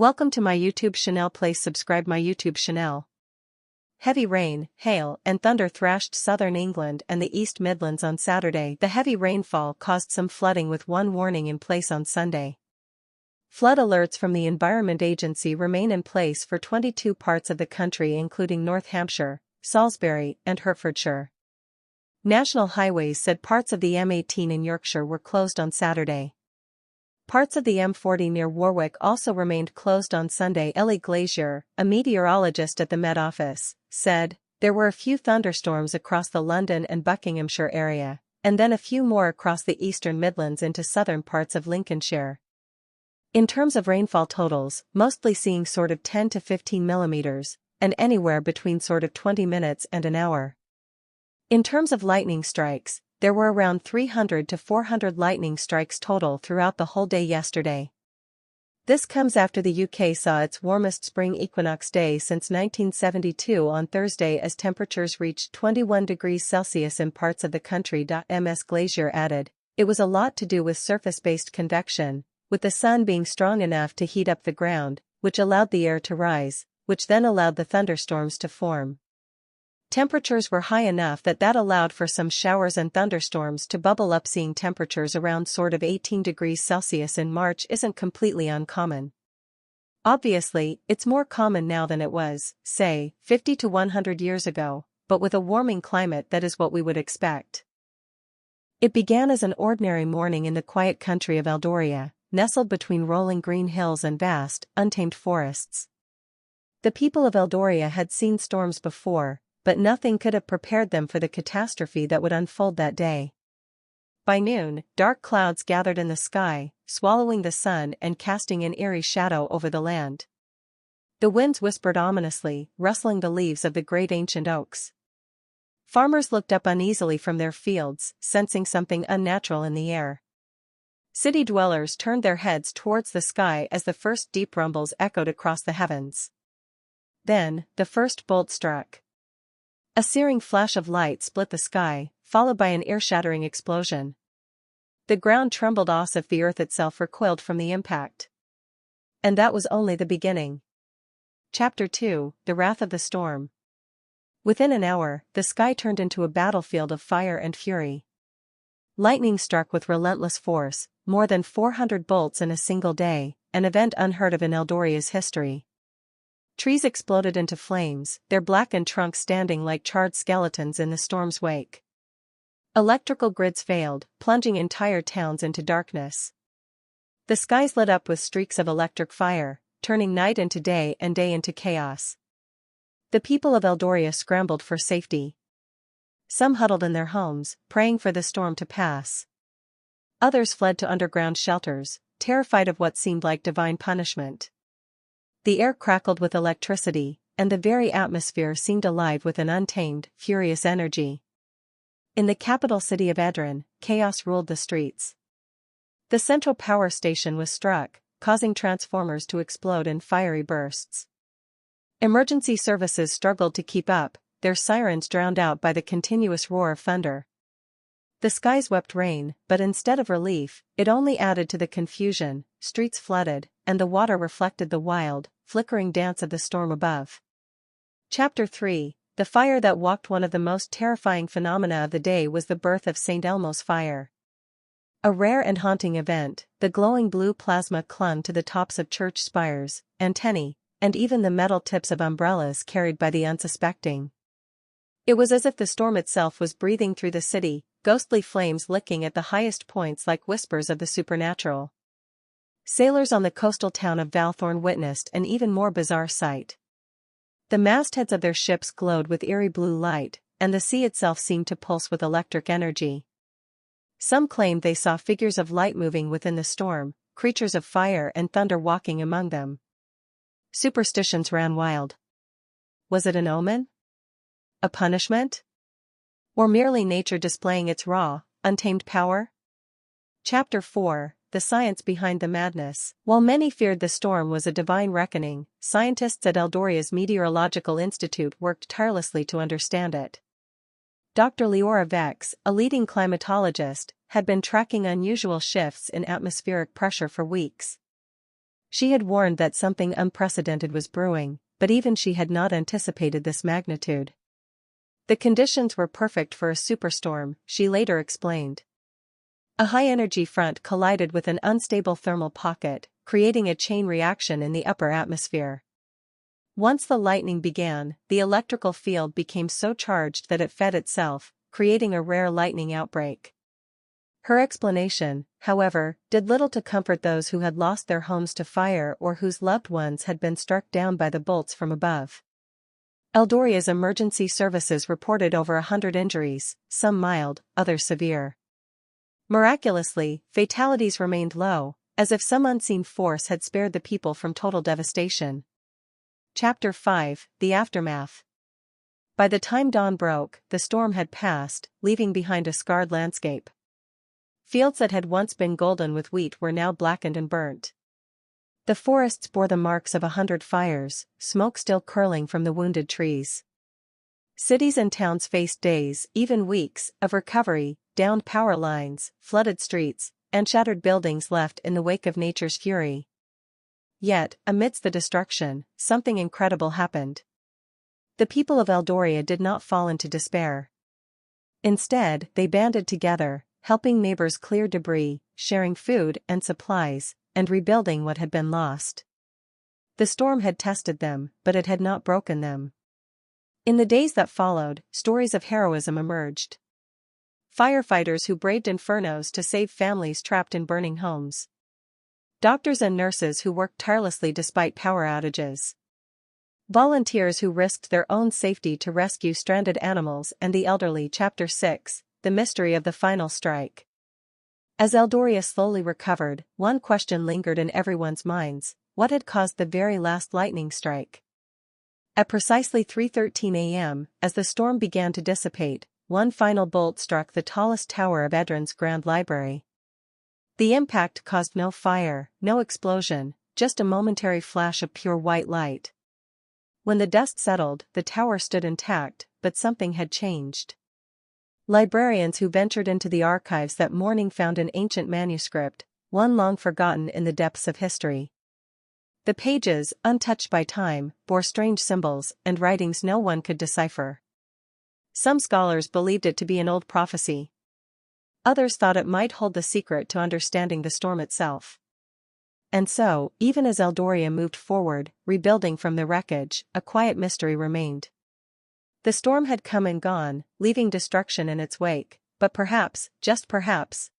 Welcome to my YouTube channel. Please subscribe my YouTube channel. Heavy rain, hail, and thunder thrashed southern England and the East Midlands on Saturday. The heavy rainfall caused some flooding with one warning in place on Sunday. Flood alerts from the Environment Agency remain in place for 22 parts of the country including North Hampshire, Salisbury, and Hertfordshire. National Highways said parts of the M18 in Yorkshire were closed on Saturday. Parts of the M40 near Warwick also remained closed on Sunday. Ellie Glazier, a meteorologist at the Met Office, said, "There were a few thunderstorms across the London and Buckinghamshire area, and then a few more across the eastern Midlands into southern parts of Lincolnshire." In terms of rainfall totals, mostly seeing sort of 10 to 15 millimeters, and anywhere between sort of 20 minutes and an hour. In terms of lightning strikes, there were around 300 to 400 lightning strikes total throughout the whole day yesterday. This comes after the UK saw its warmest spring equinox day since 1972 on Thursday as temperatures reached 21 degrees Celsius in parts of the country. Ms. Glazier added, "It was a lot to do with surface-based convection, with the sun being strong enough to heat up the ground, which allowed the air to rise, which then allowed the thunderstorms to form. Temperatures were high enough that allowed for some showers and thunderstorms to bubble up. Seeing temperatures around sort of 18 degrees Celsius in March isn't completely uncommon. Obviously, it's more common now than it was, say, 50 to 100 years ago, but with a warming climate that is what we would expect." It began as an ordinary morning in the quiet country of Eldoria, nestled between rolling green hills and vast, untamed forests. The people of Eldoria had seen storms before, but nothing could have prepared them for the catastrophe that would unfold that day. By noon, dark clouds gathered in the sky, swallowing the sun and casting an eerie shadow over the land. The winds whispered ominously, rustling the leaves of the great ancient oaks. Farmers looked up uneasily from their fields, sensing something unnatural in the air. City dwellers turned their heads towards the sky as the first deep rumbles echoed across the heavens. Then, the first bolt struck. A searing flash of light split the sky, followed by an ear-shattering explosion. The ground trembled as if the earth itself recoiled from the impact. And that was only the beginning. Chapter 2, The Wrath of the Storm. Within an hour, the sky turned into a battlefield of fire and fury. Lightning struck with relentless force, more than 400 bolts in a single day, an event unheard of in Eldoria's history. Trees exploded into flames, their blackened trunks standing like charred skeletons in the storm's wake. Electrical grids failed, plunging entire towns into darkness. The skies lit up with streaks of electric fire, turning night into day and day into chaos. The people of Eldoria scrambled for safety. Some huddled in their homes, praying for the storm to pass. Others fled to underground shelters, terrified of what seemed like divine punishment. The air crackled with electricity, and the very atmosphere seemed alive with an untamed, furious energy. In the capital city of Edron, chaos ruled the streets. The central power station was struck, causing transformers to explode in fiery bursts. Emergency services struggled to keep up, their sirens drowned out by the continuous roar of thunder. The skies wept rain, but instead of relief, it only added to the confusion. Streets flooded, and the water reflected the wild, flickering dance of the storm above. Chapter 3, The Fire That Walked. One of the most terrifying phenomena of the day was the birth of St. Elmo's fire. A rare and haunting event, the glowing blue plasma clung to the tops of church spires, antennae, and even the metal tips of umbrellas carried by the unsuspecting. It was as if the storm itself was breathing through the city, ghostly flames licking at the highest points like whispers of the supernatural. Sailors on the coastal town of Valthorne witnessed an even more bizarre sight. The mastheads of their ships glowed with eerie blue light, and the sea itself seemed to pulse with electric energy. Some claimed they saw figures of light moving within the storm, creatures of fire and thunder walking among them. Superstitions ran wild. Was it an omen? A punishment? Or merely nature displaying its raw, untamed power? Chapter 4, The Science Behind the Madness. While many feared the storm was a divine reckoning, scientists at Eldoria's Meteorological Institute worked tirelessly to understand it. Dr. Leora Vex, a leading climatologist, had been tracking unusual shifts in atmospheric pressure for weeks. She had warned that something unprecedented was brewing, but even she had not anticipated this magnitude. The conditions were perfect for a superstorm, she later explained. A high-energy front collided with an unstable thermal pocket, creating a chain reaction in the upper atmosphere. Once the lightning began, the electrical field became so charged that it fed itself, creating a rare lightning outbreak. Her explanation, however, did little to comfort those who had lost their homes to fire or whose loved ones had been struck down by the bolts from above. Eldoria's emergency services reported over 100 injuries, some mild, others severe. Miraculously, fatalities remained low, as if some unseen force had spared the people from total devastation. Chapter 5: The Aftermath. By the time dawn broke, the storm had passed, leaving behind a scarred landscape. Fields that had once been golden with wheat were now blackened and burnt. The forests bore the marks of 100 fires, smoke still curling from the wounded trees. Cities and towns faced days, even weeks, of recovery, downed power lines, flooded streets, and shattered buildings left in the wake of nature's fury. Yet, amidst the destruction, something incredible happened. The people of Eldoria did not fall into despair. Instead, they banded together, helping neighbors clear debris, sharing food and supplies, and rebuilding what had been lost. The storm had tested them, but it had not broken them. In the days that followed, stories of heroism emerged. Firefighters who braved infernos to save families trapped in burning homes. Doctors and nurses who worked tirelessly despite power outages. Volunteers who risked their own safety to rescue stranded animals and the elderly. Chapter 6: The Mystery of the Final Strike. As Eldoria slowly recovered, one question lingered in everyone's minds: what had caused the very last lightning strike? At precisely 3:13 a.m., as the storm began to dissipate, one final bolt struck the tallest tower of Edryn's Grand Library. The impact caused no fire, no explosion, just a momentary flash of pure white light. When the dust settled, the tower stood intact, but something had changed. Librarians who ventured into the archives that morning found an ancient manuscript, one long forgotten in the depths of history. The pages, untouched by time, bore strange symbols and writings no one could decipher. Some scholars believed it to be an old prophecy. Others thought it might hold the secret to understanding the storm itself. And so, even as Eldoria moved forward, rebuilding from the wreckage, a quiet mystery remained. The storm had come and gone, leaving destruction in its wake, but perhaps, just perhaps,